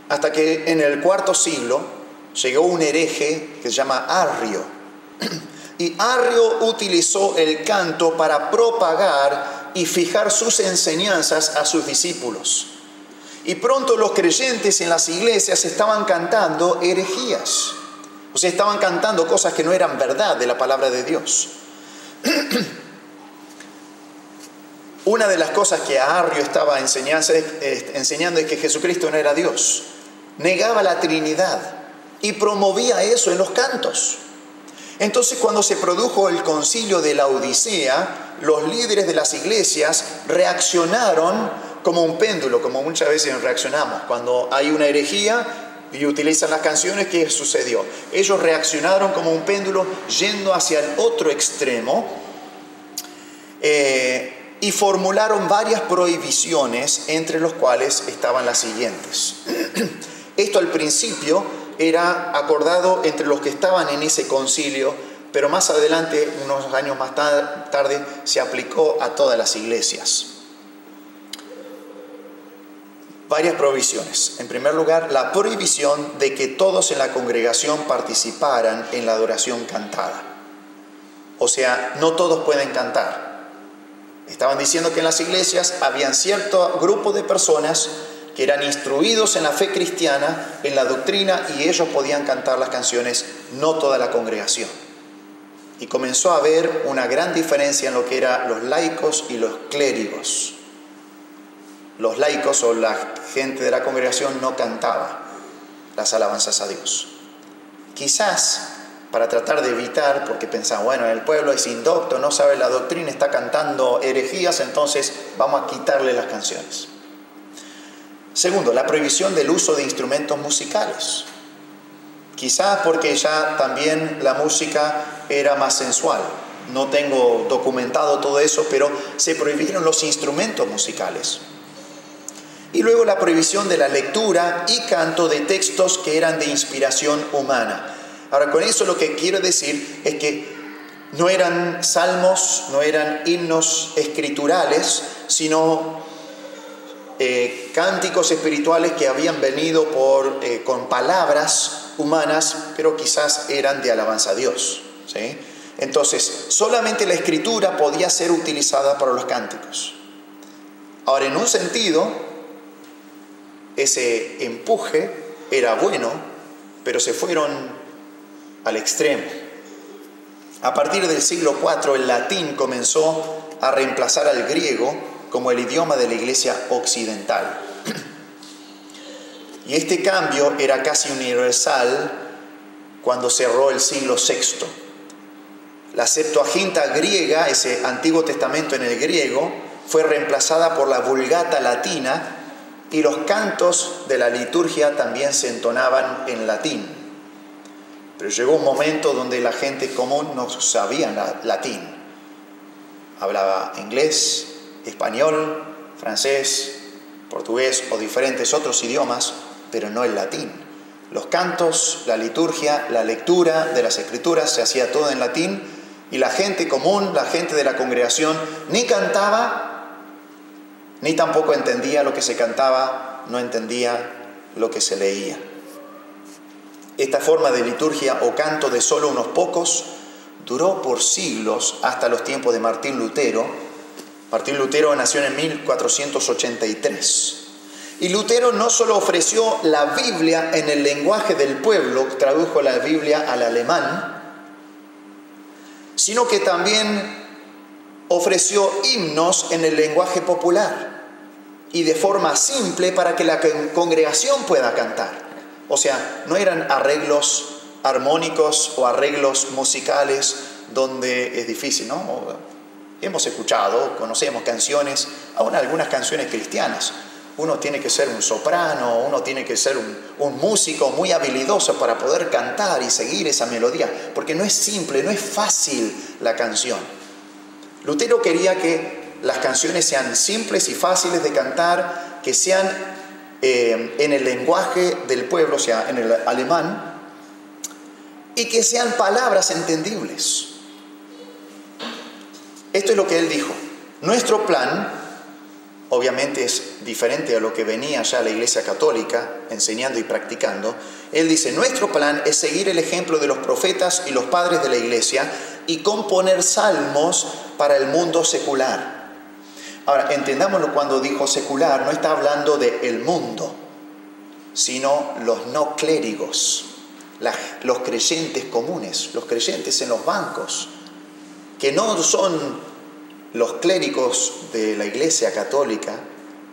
Hasta que en el cuarto siglo llegó un hereje que se llama Arrio. Y Arrio utilizó el canto para propagar y fijar sus enseñanzas a sus discípulos. Y pronto los creyentes en las iglesias estaban cantando herejías. O sea, estaban cantando cosas que no eran verdad de la palabra de Dios. Una de las cosas que Arrio estaba enseñando es que Jesucristo no era Dios. Negaba la Trinidad y promovía eso en los cantos. Entonces, cuando se produjo el concilio de la Odisea, los líderes de las iglesias reaccionaron como un péndulo, como muchas veces reaccionamos. Cuando hay una herejía y utilizan las canciones, ¿qué sucedió? Ellos reaccionaron como un péndulo yendo hacia el otro extremo y formularon varias prohibiciones, entre los cuales estaban las siguientes. Esto al principio era acordado entre los que estaban en ese concilio, pero más adelante, unos años más tarde, se aplicó a todas las iglesias. Varias prohibiciones. En primer lugar, la prohibición de que todos en la congregación participaran en la adoración cantada. O sea, no todos pueden cantar. Estaban diciendo que en las iglesias habían cierto grupo de personas que eran instruidos en la fe cristiana, en la doctrina, y ellos podían cantar las canciones, no toda la congregación. Y comenzó a haber una gran diferencia en lo que eran los laicos y los clérigos. Los laicos o la gente de la congregación no cantaba las alabanzas a Dios. Quizás para tratar de evitar, porque pensaban, bueno, el pueblo es indocto, no sabe la doctrina, está cantando herejías, entonces vamos a quitarle las canciones. Segundo, la prohibición del uso de instrumentos musicales. Quizás porque ya también la música era más sensual. No tengo documentado todo eso, pero se prohibieron los instrumentos musicales. Y luego la prohibición de la lectura y canto de textos que eran de inspiración humana. Ahora, con eso lo que quiero decir es que no eran salmos, no eran himnos escriturales, sino cánticos espirituales que habían venido con palabras humanas, pero quizás eran de alabanza a Dios, ¿sí? Entonces, solamente la escritura podía ser utilizada para los cánticos. Ahora, en un sentido, ese empuje era bueno, pero se fueron al extremo. A partir del siglo IV, el latín comenzó a reemplazar al griego como el idioma de la iglesia occidental. Y este cambio era casi universal cuando cerró el siglo VI. La Septuaginta griega, ese Antiguo Testamento en el griego, fue reemplazada por la Vulgata latina, y los cantos de la liturgia también se entonaban en latín. Pero llegó un momento donde la gente común no sabía latín. Hablaba inglés, español, francés, portugués o diferentes otros idiomas, pero no el latín. Los cantos, la liturgia, la lectura de las escrituras se hacía todo en latín, y la gente común, la gente de la congregación, ni cantaba, ni tampoco entendía lo que se cantaba, no entendía lo que se leía. Esta forma de liturgia o canto de solo unos pocos duró por siglos hasta los tiempos de Martín Lutero. Martín Lutero nació en 1483. Y Lutero no solo ofreció la Biblia en el lenguaje del pueblo, tradujo la Biblia al alemán, sino que también ofreció himnos en el lenguaje popular y de forma simple para que la congregación pueda cantar. O sea, no eran arreglos armónicos o arreglos musicales donde es difícil, ¿no? Hemos escuchado, conocemos canciones, aún algunas canciones cristianas. Uno tiene que ser un soprano, uno tiene que ser un músico muy habilidoso para poder cantar y seguir esa melodía, porque no es simple, no es fácil la canción. Lutero quería que las canciones sean simples y fáciles de cantar, que sean en el lenguaje del pueblo, o sea, en el alemán, y que sean palabras entendibles. Esto es lo que él dijo. Nuestro plan obviamente es diferente a lo que venía ya la Iglesia Católica enseñando y practicando. Él dice, nuestro plan es seguir el ejemplo de los profetas y los padres de la Iglesia y componer salmos para el mundo secular. Ahora, entendámoslo, cuando dijo secular, no está hablando del mundo, sino los no clérigos, los creyentes comunes, los creyentes en los bancos, que no son los clérigos de la Iglesia Católica,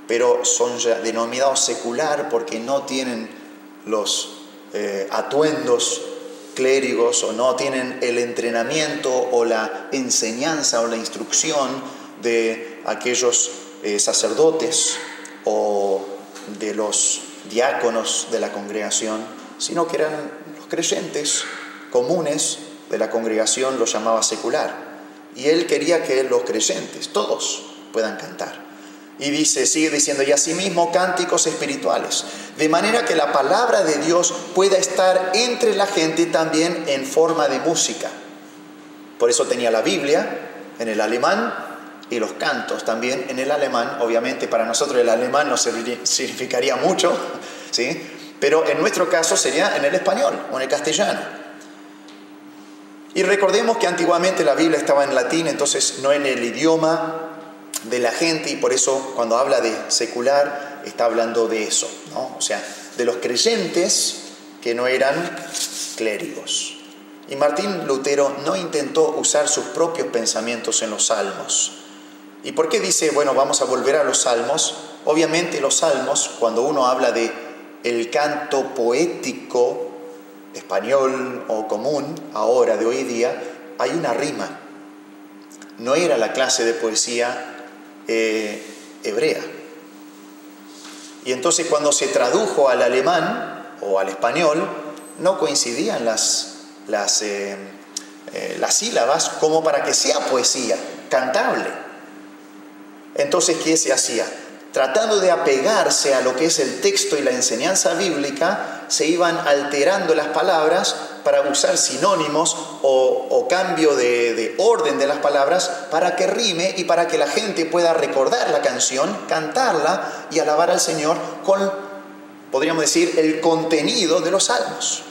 pero son ya denominados secular porque no tienen los atuendos clérigos o no tienen el entrenamiento o la enseñanza o la instrucción de aquellos sacerdotes o de los diáconos de la congregación, sino que eran los creyentes comunes de la congregación, los llamaba secular. Y él quería que los creyentes, todos, puedan cantar. Y sigue diciendo, y asimismo cánticos espirituales, de manera que la palabra de Dios pueda estar entre la gente también en forma de música. Por eso tenía la Biblia en el alemán y los cantos también en el alemán. Obviamente para nosotros el alemán no significaría mucho, ¿sí? Pero en nuestro caso sería en el español o en el castellano. Y recordemos que antiguamente la Biblia estaba en latín, entonces no en el idioma de la gente, y por eso cuando habla de secular está hablando de eso, ¿no? O sea, de los creyentes que no eran clérigos. Y Martín Lutero no intentó usar sus propios pensamientos en los salmos. ¿Y por qué dice, bueno, vamos a volver a los salmos? Obviamente los salmos, cuando uno habla de el canto poético español o común, ahora de hoy día, hay una rima. No era la clase de poesía hebrea. Y entonces cuando se tradujo al alemán o al español, no coincidían las sílabas como para que sea poesía cantable. Entonces, ¿qué se hacía? Tratando de apegarse a lo que es el texto y la enseñanza bíblica, se iban alterando las palabras para usar sinónimos o cambio de orden de las palabras para que rime y para que la gente pueda recordar la canción, cantarla y alabar al Señor con, podríamos decir, el contenido de los salmos.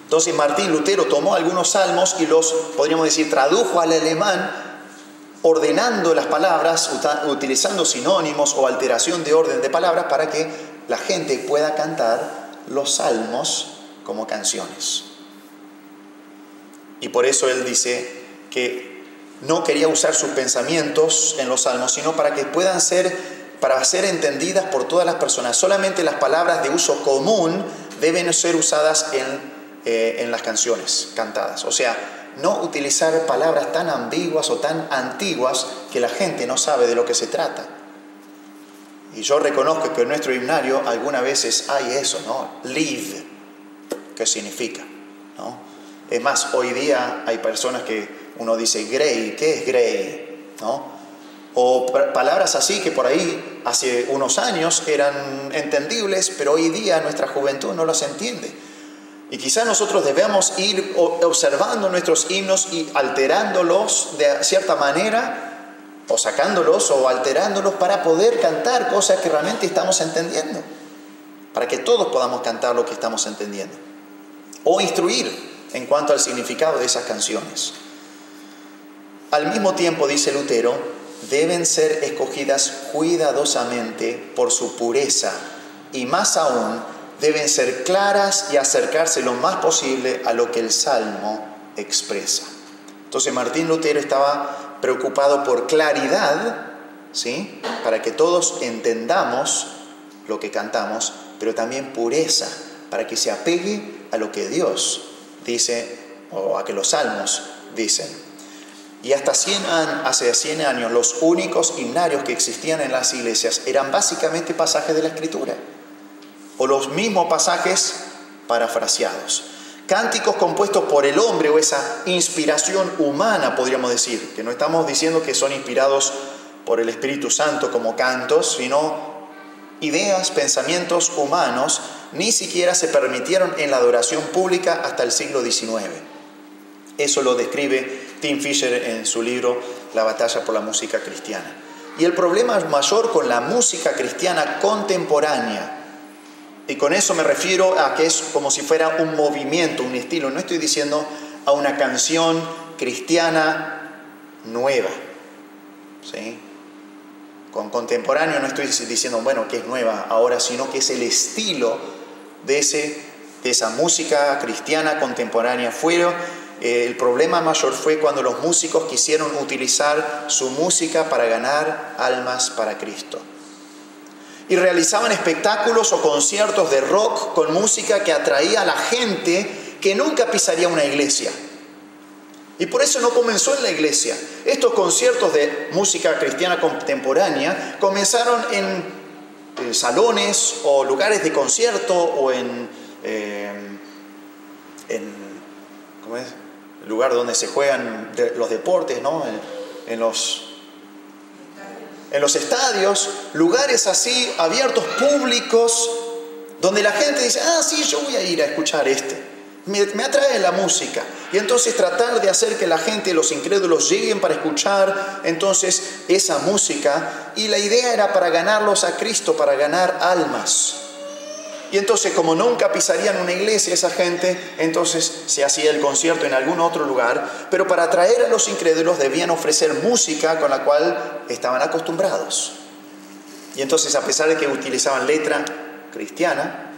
Entonces Martín Lutero tomó algunos salmos y los, podríamos decir, tradujo al alemán, ordenando las palabras, utilizando sinónimos o alteración de orden de palabras para que la gente pueda cantar los salmos como canciones. Y por eso él dice que no quería usar sus pensamientos en los salmos, sino para que puedan ser entendidas por todas las personas. Solamente las palabras de uso común deben ser usadas en las canciones cantadas. O sea, no utilizar palabras tan ambiguas o tan antiguas que la gente no sabe de lo que se trata. Y yo reconozco que en nuestro himnario algunas veces hay eso, ¿no? Live, ¿qué significa? ¿No? Es más, hoy día hay personas que uno dice Grey, ¿qué es Grey? ¿No? O palabras así que por ahí hace unos años eran entendibles, pero hoy día nuestra juventud no las entiende. Y quizás nosotros debemos ir observando nuestros himnos y alterándolos de cierta manera, o sacándolos o alterándolos para poder cantar cosas que realmente estamos entendiendo, para que todos podamos cantar lo que estamos entendiendo, o instruir en cuanto al significado de esas canciones. Al mismo tiempo, dice Lutero, deben ser escogidas cuidadosamente por su pureza y más aún deben ser claras y acercarse lo más posible a lo que el Salmo expresa. Entonces Martín Lutero estaba preocupado por claridad, ¿sí? Para que todos entendamos lo que cantamos, pero también pureza, para que se apegue a lo que Dios dice o a que los salmos dicen. Y hasta hace 100 años los únicos himnarios que existían en las iglesias eran básicamente pasajes de la Escritura, o los mismos pasajes parafraseados. Cánticos compuestos por el hombre o esa inspiración humana, podríamos decir, que no estamos diciendo que son inspirados por el Espíritu Santo como cantos, sino ideas, pensamientos humanos, ni siquiera se permitieron en la adoración pública hasta el siglo XIX. Eso lo describe Tim Fisher en su libro La batalla por la música cristiana. Y el problema mayor con la música cristiana contemporánea, y con eso me refiero a que es como si fuera un movimiento, un estilo. No estoy diciendo a una canción cristiana nueva, ¿sí? Con contemporáneo no estoy diciendo, bueno, que es nueva ahora, sino que es el estilo de esa música cristiana contemporánea. El problema mayor fue cuando los músicos quisieron utilizar su música para ganar almas para Cristo. Y realizaban espectáculos o conciertos de rock con música que atraía a la gente que nunca pisaría una iglesia. Y por eso no comenzó en la iglesia. Estos conciertos de música cristiana contemporánea comenzaron en salones o lugares de concierto o en ¿cómo es? El lugar donde se juegan los deportes, ¿no? En los estadios, lugares así abiertos, públicos, donde la gente dice, sí, yo voy a ir a escuchar me atrae la música. Y entonces tratar de hacer que la gente, los incrédulos, lleguen para escuchar entonces esa música. Y la idea era para ganarlos a Cristo, para ganar almas. Y entonces, como nunca pisarían una iglesia esa gente, entonces se hacía el concierto en algún otro lugar, pero para atraer a los incrédulos debían ofrecer música con la cual estaban acostumbrados. Y entonces, a pesar de que utilizaban letra cristiana,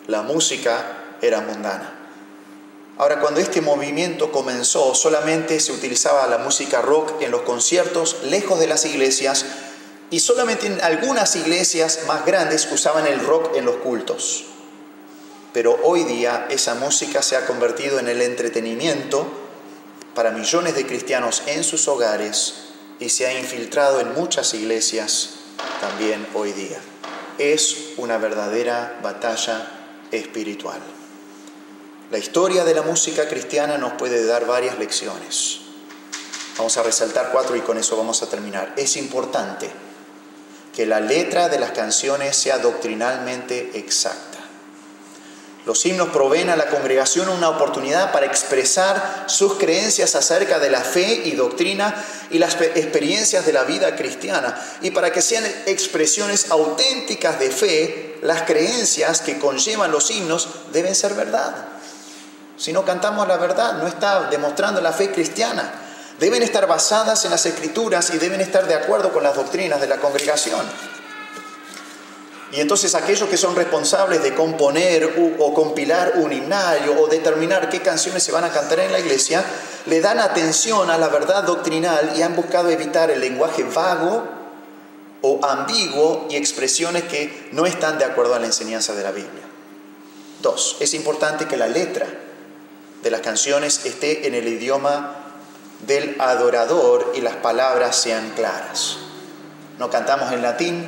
la música era mundana. Ahora, cuando este movimiento comenzó, solamente se utilizaba la música rock en los conciertos, lejos de las iglesias, y solamente en algunas iglesias más grandes usaban el rock en los cultos. Pero hoy día esa música se ha convertido en el entretenimiento para millones de cristianos en sus hogares y se ha infiltrado en muchas iglesias también hoy día. Es una verdadera batalla espiritual. La historia de la música cristiana nos puede dar varias lecciones. Vamos a resaltar 4 y con eso vamos a terminar. Es importante que la letra de las canciones sea doctrinalmente exacta. Los himnos proveen a la congregación una oportunidad para expresar sus creencias acerca de la fe y doctrina y las experiencias de la vida cristiana. Y para que sean expresiones auténticas de fe, las creencias que conllevan los himnos deben ser verdad. Si no cantamos la verdad, no está demostrando la fe cristiana. Deben estar basadas en las Escrituras y deben estar de acuerdo con las doctrinas de la congregación. Y entonces aquellos que son responsables de componer o compilar un himnario o determinar qué canciones se van a cantar en la iglesia, le dan atención a la verdad doctrinal y han buscado evitar el lenguaje vago o ambiguo y expresiones que no están de acuerdo a la enseñanza de la Biblia. 2. Es importante que la letra de las canciones esté en el idioma del adorador y las palabras sean claras. No cantamos en latín,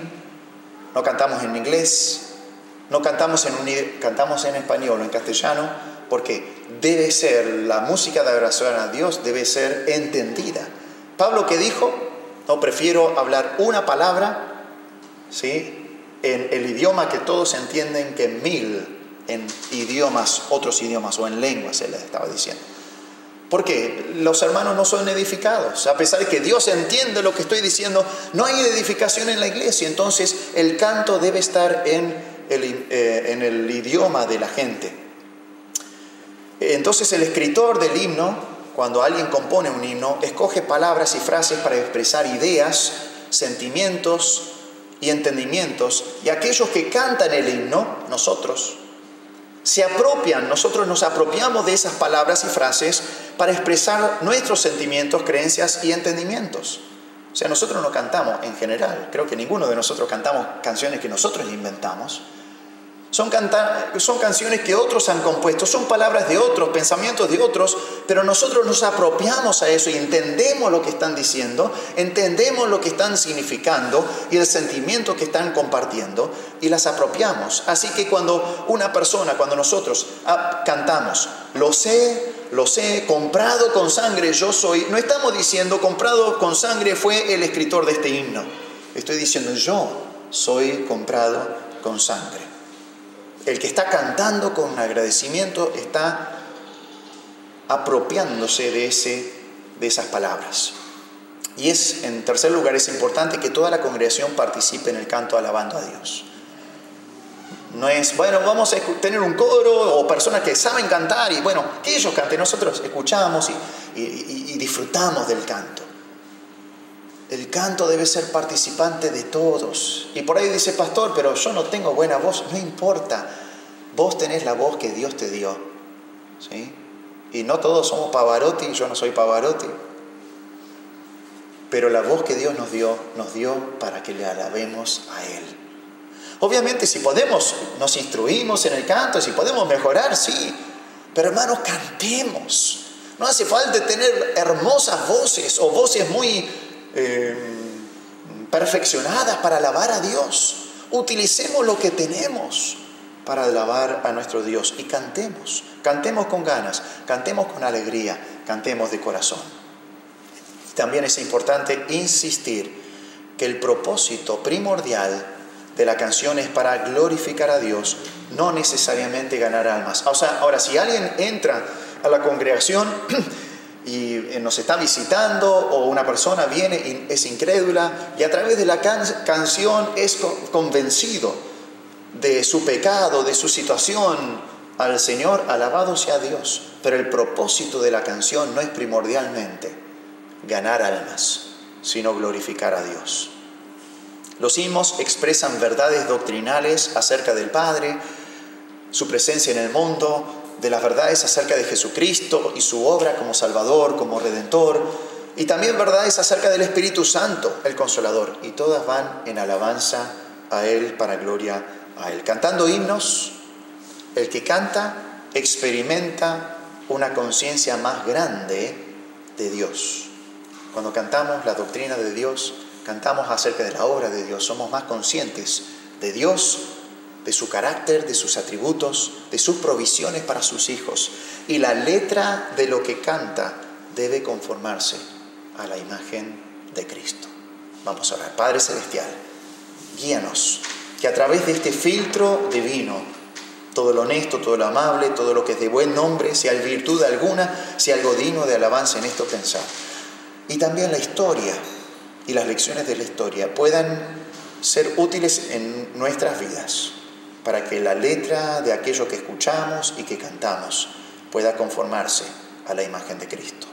no cantamos en inglés, no cantamos cantamos en español o en castellano, porque debe ser, la música de adoración a Dios debe ser entendida. Pablo, ¿qué dijo? No, prefiero hablar una palabra, ¿sí?, en el idioma que todos entienden que 1000 en idiomas, otros idiomas o en lenguas, él les estaba diciendo. ¿Por qué? Los hermanos no son edificados. A pesar de que Dios entiende lo que estoy diciendo, no hay edificación en la iglesia. Entonces, el canto debe estar en el idioma de la gente. Entonces, el escritor del himno, cuando alguien compone un himno, escoge palabras y frases para expresar ideas, sentimientos y entendimientos. Y aquellos que cantan el himno, nosotros nos apropiamos de esas palabras y frases para expresar nuestros sentimientos, creencias y entendimientos. O sea, nosotros no cantamos en general, creo que ninguno de nosotros cantamos canciones que nosotros inventamos. Son canciones que otros han compuesto, son palabras de otros, pensamientos de otros, pero nosotros nos apropiamos a eso y entendemos lo que están diciendo, entendemos lo que están significando y el sentimiento que están compartiendo y las apropiamos. Así que cuando nosotros cantamos, lo sé, comprado con sangre yo soy, no estamos diciendo comprado con sangre fue el escritor de este himno. Estoy diciendo yo soy comprado con sangre. El que está cantando con agradecimiento está apropiándose de esas palabras. Y en tercer lugar, es importante que toda la congregación participe en el canto alabando a Dios. No es, bueno, vamos a tener un coro o personas que saben cantar y bueno, que ellos canten, nosotros escuchamos y disfrutamos del canto. El canto debe ser participante de todos. Y por ahí dice, pastor, pero yo no tengo buena voz. No importa, vos tenés la voz que Dios te dio, ¿sí? Y no todos somos Pavarotti, yo no soy Pavarotti. Pero la voz que Dios nos dio para que le alabemos a Él. Obviamente, si podemos, nos instruimos en el canto, si podemos mejorar, sí. Pero hermanos, cantemos. No hace falta tener hermosas voces o voces muy perfeccionadas para alabar a Dios. Utilicemos lo que tenemos para alabar a nuestro Dios y cantemos. Cantemos con ganas, cantemos con alegría, cantemos de corazón. También es importante insistir que el propósito primordial de la canción es para glorificar a Dios, no necesariamente ganar almas. O sea, ahora, si alguien entra a la congregación y nos está visitando, o una persona viene y es incrédula y a través de la canción es convencido de su pecado, de su situación, al Señor, alabado sea Dios. Pero el propósito de la canción no es primordialmente ganar almas, sino glorificar a Dios. Los himnos expresan verdades doctrinales acerca del Padre, su presencia en el mundo, de las verdades acerca de Jesucristo y su obra como Salvador, como Redentor, y también verdades acerca del Espíritu Santo, el Consolador, y todas van en alabanza a Él, para gloria a Él. Cantando himnos, el que canta experimenta una conciencia más grande de Dios. Cuando cantamos la doctrina de Dios, cantamos acerca de la obra de Dios, somos más conscientes de Dios, de su carácter, de sus atributos, de sus provisiones para sus hijos. Y la letra de lo que canta debe conformarse a la imagen de Cristo. Vamos a orar. Padre Celestial, guíanos, que a través de este filtro divino, todo lo honesto, todo lo amable, todo lo que es de buen nombre, si hay virtud alguna, si hay algo digno de alabanza en esto pensar. Y también la historia y las lecciones de la historia puedan ser útiles en nuestras vidas, para que la letra de aquello que escuchamos y que cantamos pueda conformarse a la imagen de Cristo.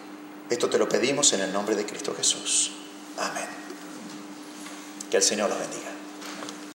Esto te lo pedimos en el nombre de Cristo Jesús. Amén. Que el Señor los bendiga.